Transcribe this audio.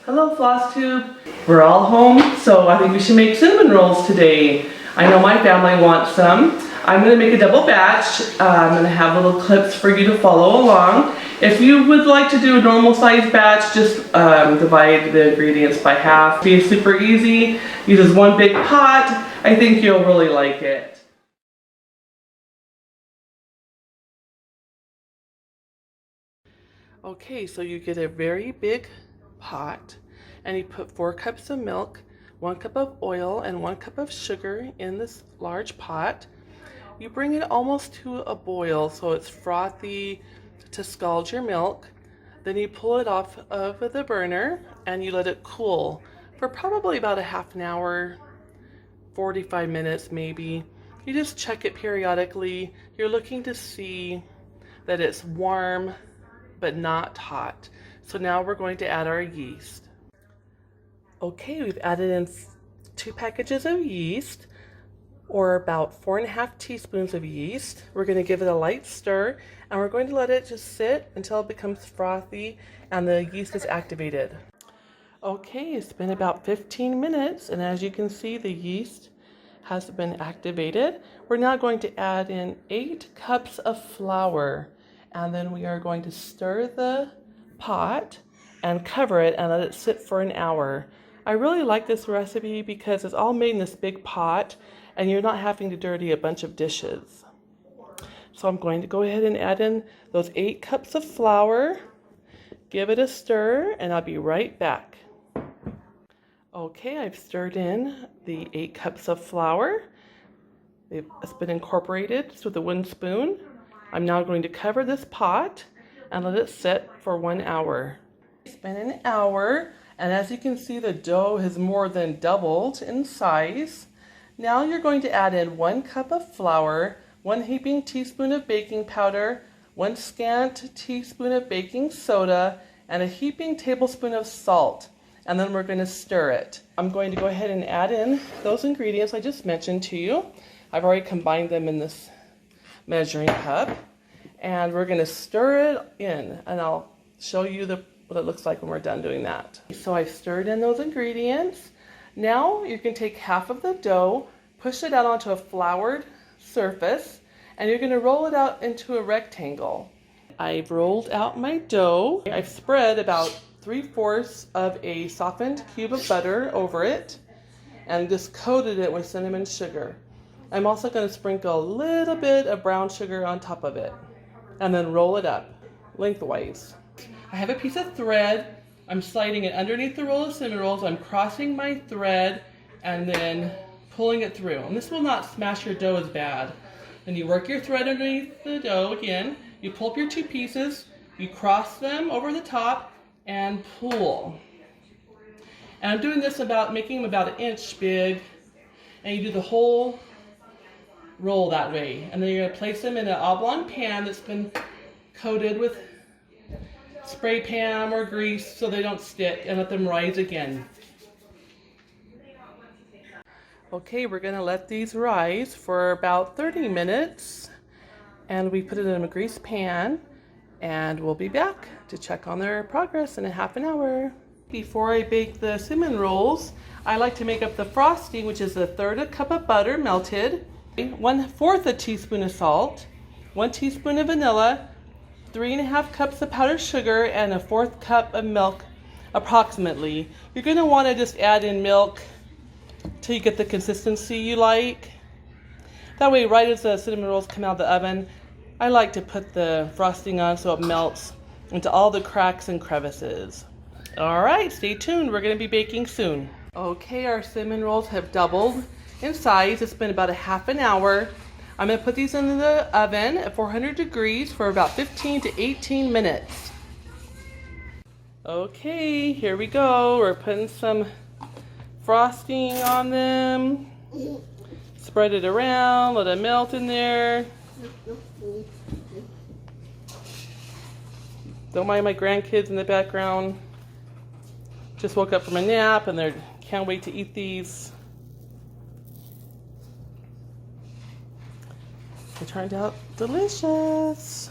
Hello Flosstube. We're all home, so I think we should make cinnamon rolls today. I know my family wants some. I'm going to make a double batch. I'm going to have little clips for you to follow along. If you would like to do a normal size batch, just divide the ingredients by half. Be super easy. Uses one big pot. I think you'll really like it. Okay, so you get a very big pot and you put 4 cups of milk, 1 cup of oil, and 1 cup of sugar in this large pot. You bring it almost to a boil so it's frothy to scald your milk. Then you pull it off of the burner and you let it cool for probably about a half an hour, 45 minutes maybe. You just check it periodically. You're looking to see that it's warm but not hot. So now we're going to add our yeast. Okay, we've added in 2 packages of yeast, or about 4.5 teaspoons of yeast. We're going to give it a light stir and we're going to let it just sit until it becomes frothy and the yeast is activated. Okay, it's been about 15 minutes and as you can see the yeast has been activated. We're now going to add in 8 cups of flour and then we are going to stir the pot and cover it and let it sit for an hour. I really like this recipe because it's all made in this big pot and you're not having to dirty a bunch of dishes. So I'm going to go ahead and add in those 8 cups of flour, give it a stir, and I'll be right back. Okay, I've stirred in the 8 cups of flour. It's been incorporated with a wooden spoon. I'm now going to cover this pot and let it sit for 1 hour. It's been an hour, and as you can see, the dough has more than doubled in size. Now you're going to add in 1 cup of flour, 1 heaping teaspoon of baking powder, 1 scant teaspoon of baking soda, and a heaping tablespoon of salt. And then we're going to stir it. I'm going to go ahead and add in those ingredients I just mentioned to you. I've already combined them in this measuring cup. And we're going to stir it in, and I'll show you what it looks like when we're done doing that. So I've stirred in those ingredients. Now you can take half of the dough, push it out onto a floured surface, and you're going to roll it out into a rectangle. I've rolled out my dough. I've spread about 3/4 of a softened cube of butter over it and just coated it with cinnamon sugar. I'm also going to sprinkle a little bit of brown sugar on top of it and then roll it up lengthwise. I have a piece of thread. I'm sliding it underneath the roll of cinnamon rolls. I'm crossing my thread and then pulling it through. And this will not smash your dough as bad. Then you work your thread underneath the dough again. You pull up your 2 pieces. You cross them over the top and pull. And I'm doing this making them about 1 inch big. And you do the whole roll that way. And then you're going to place them in an oblong pan that's been coated with spray pan or grease so they don't stick, and let them rise again. Okay, we're going to let these rise for about 30 minutes and we put it in a grease pan and we'll be back to check on their progress in a half an hour. Before I bake the cinnamon rolls, I like to make up the frosting, which is 1/3 cup of butter melted, 1/4 a teaspoon of salt, 1 teaspoon of vanilla, 3.5 cups of powdered sugar, and 1/4 cup of milk approximately. You're going to want to just add in milk till you get the consistency you like. That way, right as the cinnamon rolls come out of the oven, I like to put the frosting on so it melts into all the cracks and crevices. Alright, stay tuned. We're going to be baking soon. Okay, our cinnamon rolls have doubled in size. It's been about a half an hour. I'm going to put these in the oven at 400 degrees for about 15 to 18 minutes. Okay, here we go. We're putting some frosting on them. Spread it around, let it melt in there. Don't mind my grandkids in the background. Just woke up from a nap and they can't wait to eat these. It turned out delicious.